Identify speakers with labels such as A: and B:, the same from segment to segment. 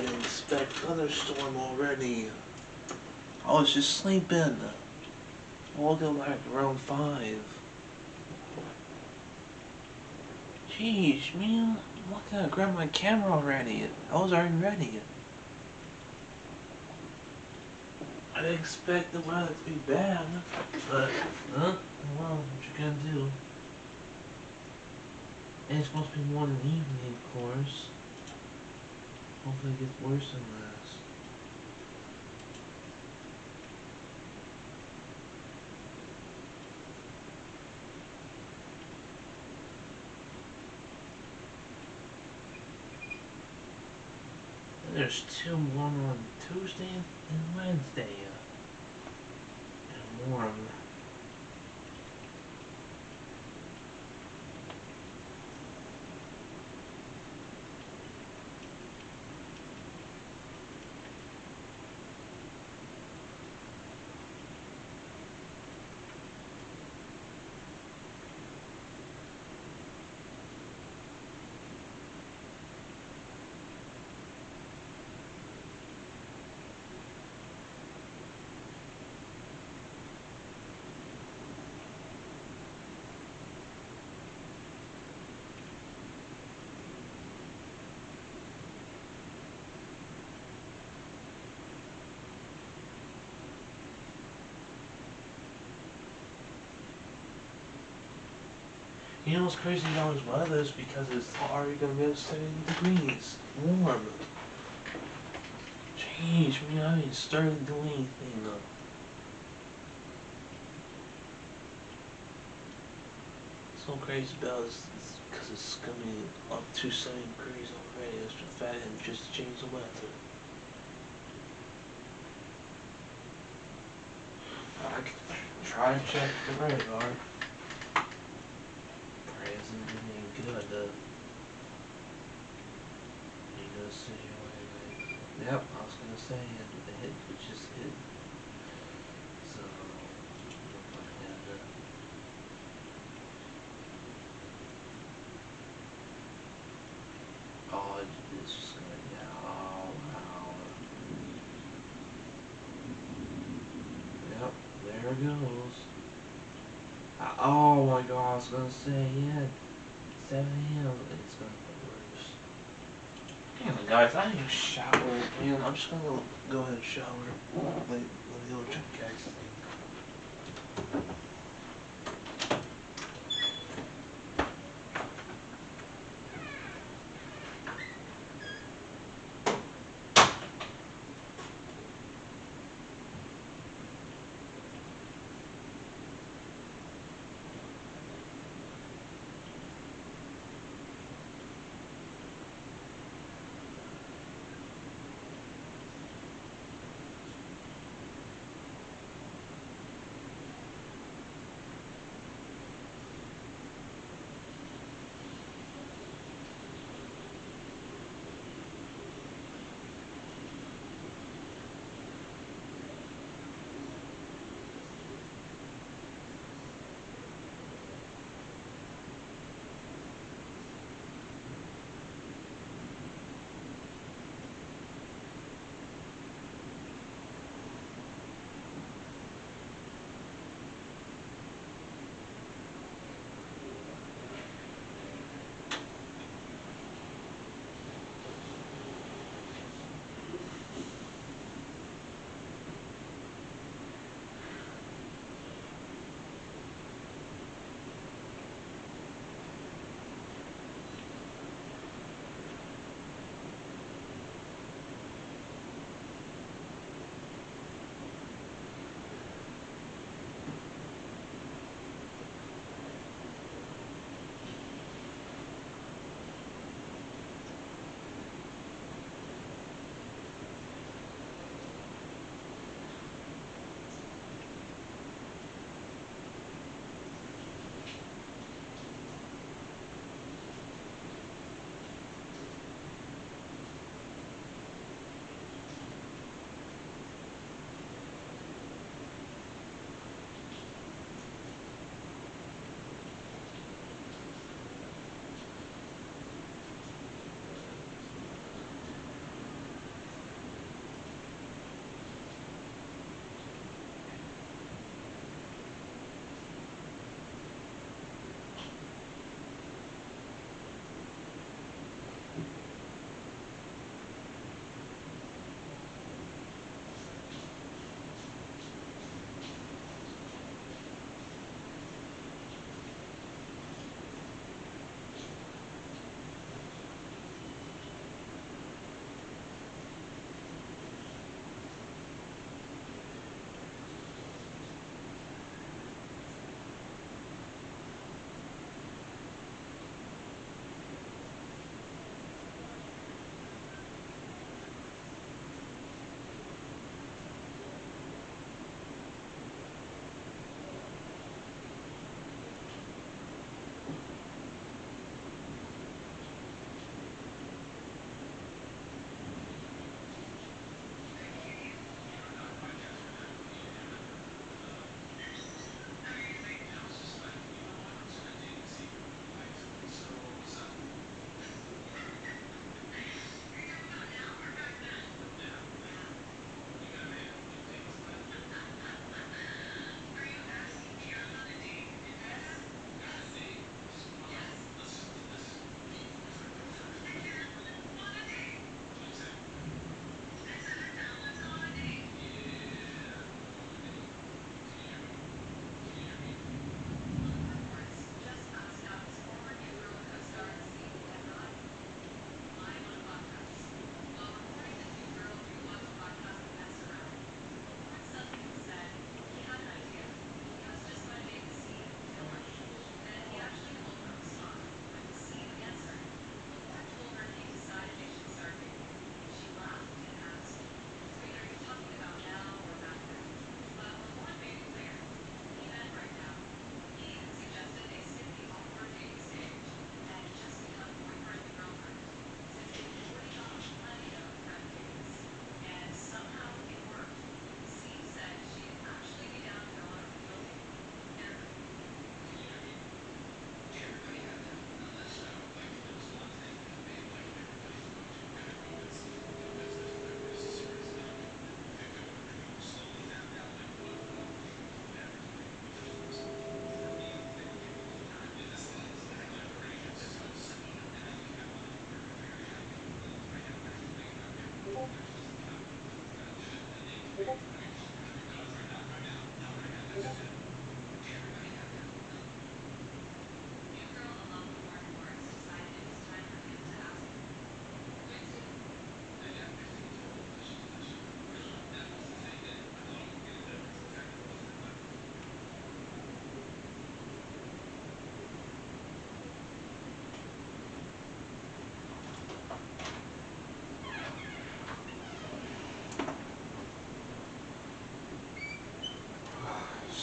A: I didn't expect thunderstorm already. I was just sleeping. I woke up like around 5. Jeez, man, why can't I grab my camera already? I was already ready. I didn't expect the weather to be bad, but, well, what you gonna do? And it's supposed to be more than evening, of course. Hopefully it gets worse than this. And there's 2 more on Tuesday and Wednesday. And warm. You know what's crazy about this weather is because it's already gonna be 70 degrees. Warm. Jeez, man, I haven't started doing anything though. What's so crazy about this is because it's gonna be up to 70 degrees already. It's the fact that it just changed the weather. I could try and check the radar. Pray it isn't doing any good. You know, see where yep, I was gonna say the hit we just hit. So look like that. Oh, it's just gonna yeah. Oh wow. Yep, there it goes. Oh my god, I was gonna say yeah. 7 a.m. It's gonna get worse. Damn, guys, I need to shower. Man, I'm just gonna go ahead and shower. Let me go check guys.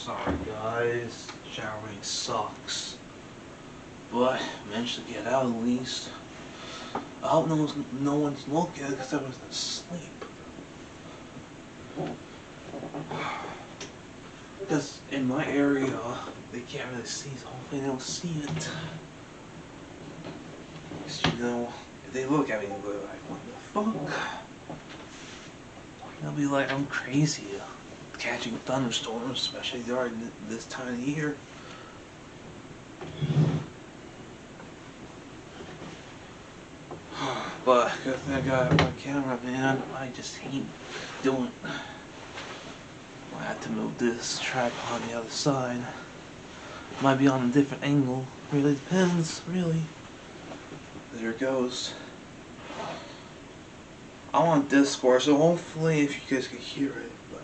A: Sorry guys, showering sucks. But managed to get out at least. I hope no one's looking because I was asleep. Because in my area, they can't really see, so hopefully they don't see it. Because you know, if they look at me, they'll be like, what the fuck? They'll be like, I'm crazy. Catching thunderstorms, especially during this time of year. But good thing I got my camera, man. I just hate doing. I had to move this tripod on the other side. Might be on a different angle. Really depends, really. There it goes. I'm on Discord, so hopefully if you guys can hear it, but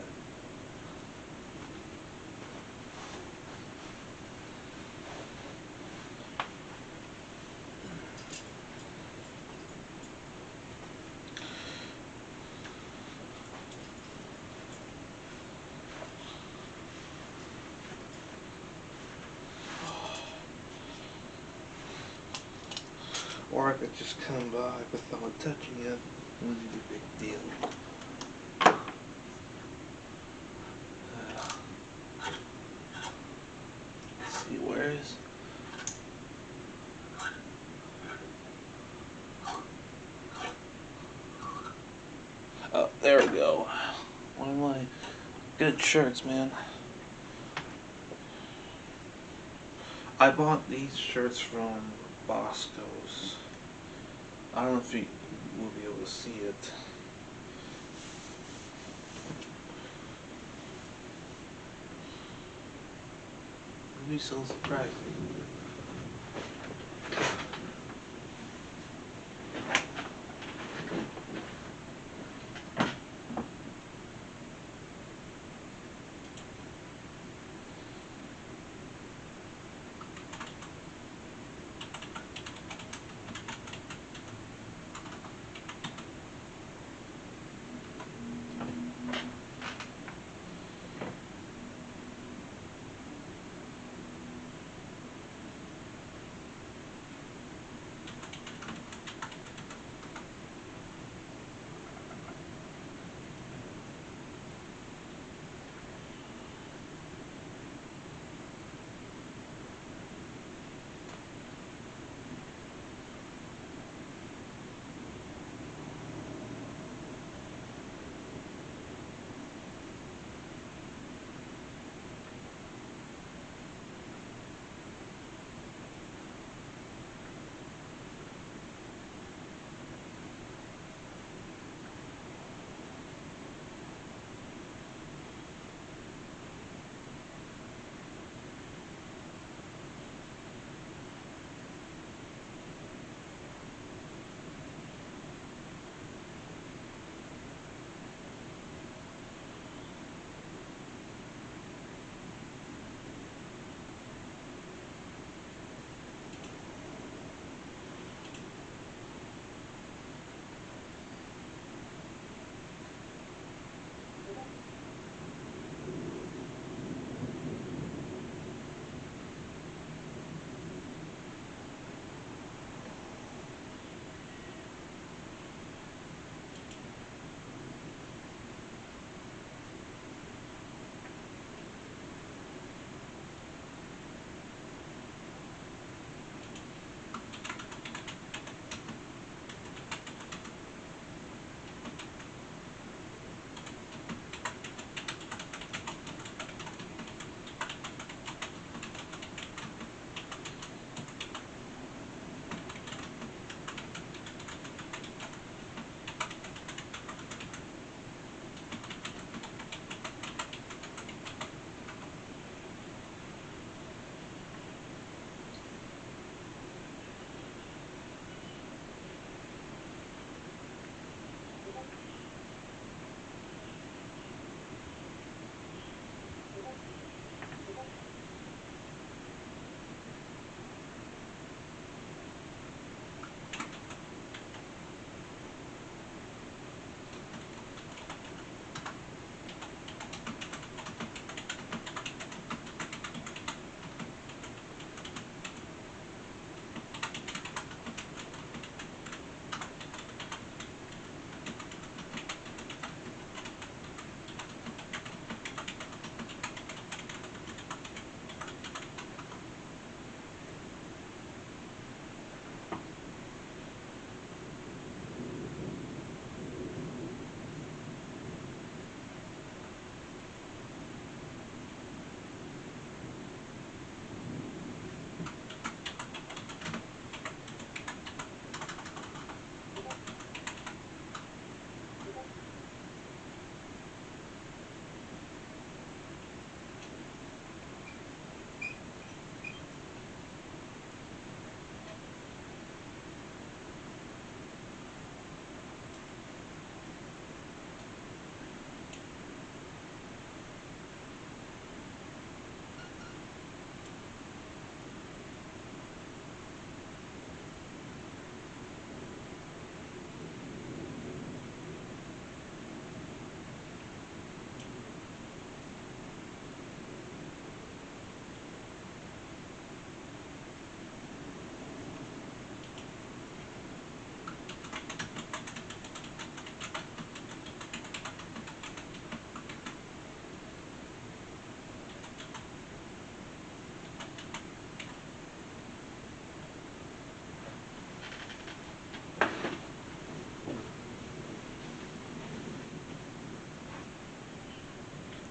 A: or I could just come by without touching it. Wouldn't be a big deal. Let's see, where is... Oh, there we go. One of my good shirts, man. I bought these shirts from Bosco's. I don't know if you will be able to see it. It'll be so surprising.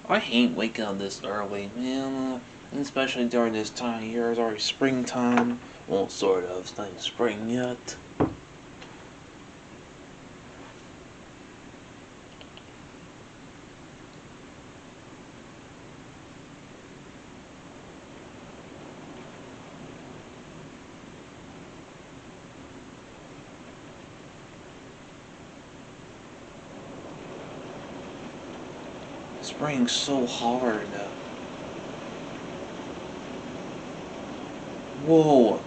A: I hate waking up this early, man. Especially during this time of year. It's already springtime. Well, sort of. It's not even spring yet. Spring's so hard. Whoa.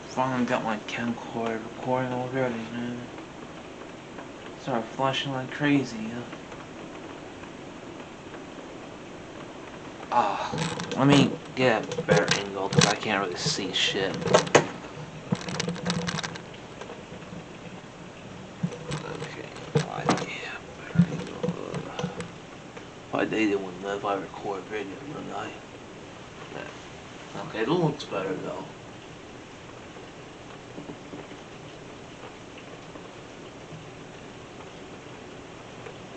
A: Finally got my camcorder recording already, man. Started flashing like crazy. Let me get a better angle because I can't really see shit. Okay, better angle. I dated one if I record video, wouldn't I? Okay, it looks better though.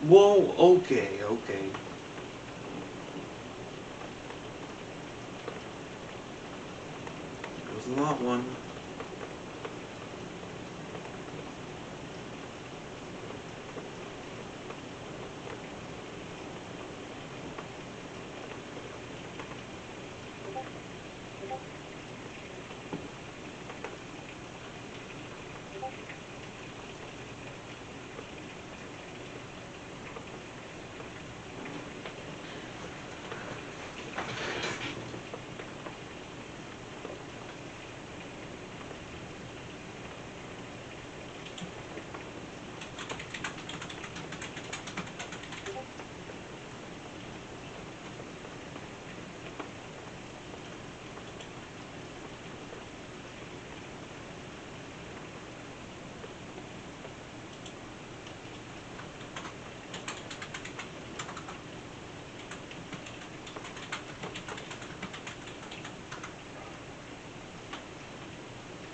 A: Whoa, okay. There's not one.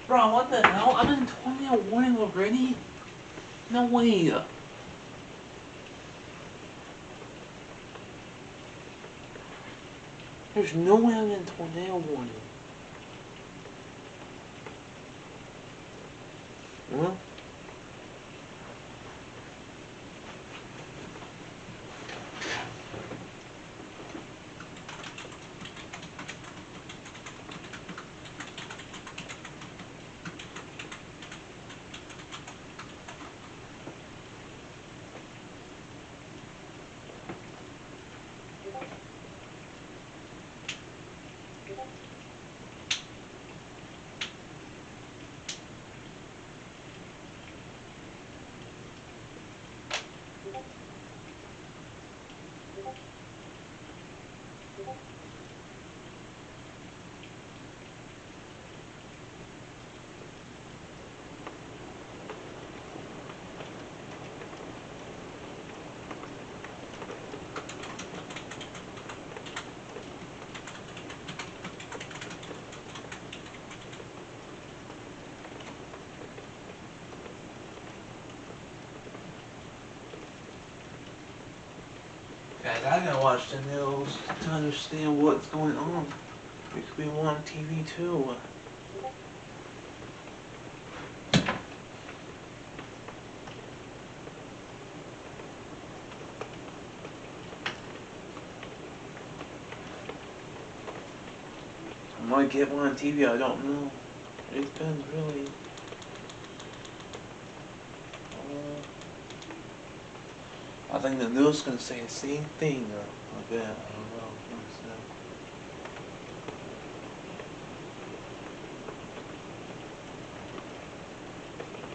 A: Bro, what the hell? I'm in 20 warning already? No way. There's no way I'm in tornado warning. Well, guys, I gotta watch the news to understand what's going on. It could be on TV too. I might get one on TV, I don't know. It depends, really. I think the news is gonna say the same thing, I bet. I don't know.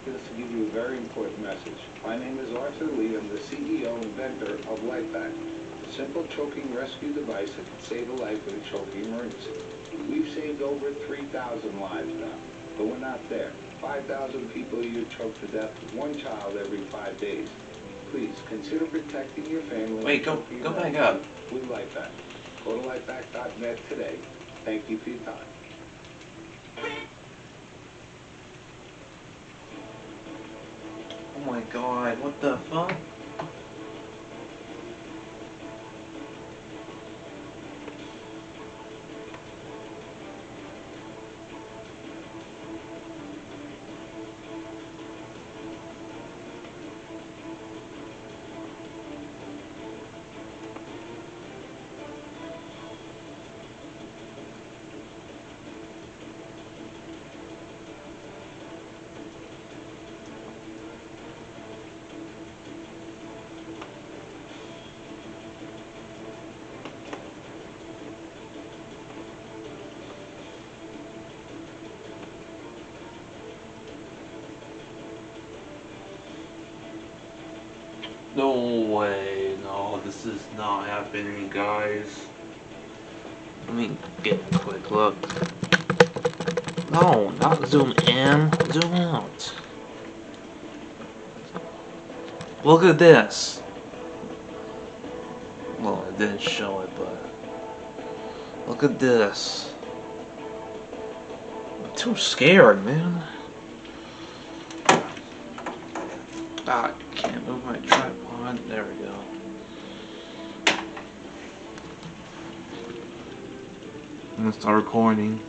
B: This to give you a very important message. My name is Arthur Lee. I'm the CEO and inventor of LifeVac, a simple choking rescue device that can save a life in a choking emergency. We've saved over 3,000 lives now, but we're not there. 5,000 people a year choke to death, one child every 5 days. Please consider protecting your family.
A: Wait, go back up.
B: With LifeVac. Go to lifevac.net today. Thank you for your time.
A: Oh my god, what the fuck? No way, no, this is not happening, guys. Let me get a quick look. No, not zoom in, zoom out. Look at this. Well, it didn't show it, but look at this. I'm too scared, man. Ah, I can't move my tripod. There we go. I'm gonna start recording.